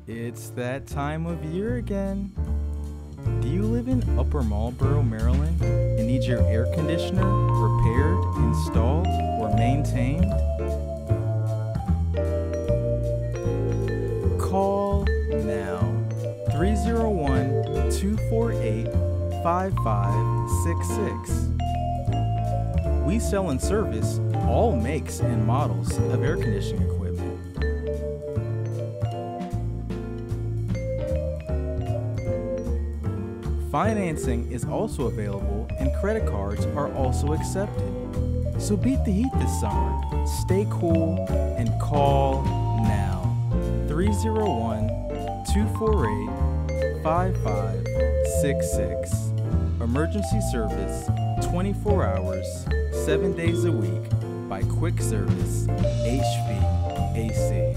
It's that time of year again. Do you live in Upper Marlboro, Maryland, and need your air conditioner repaired, installed, or maintained? Call now. 301-248-5566. We sell and service all makes and models of air conditioning equipment. Financing is also available and credit cards are also accepted. So beat the heat this summer, stay cool, and call now. 301-248-5566. Emergency service 24 hours, 7 days a week by Quick Service HVAC.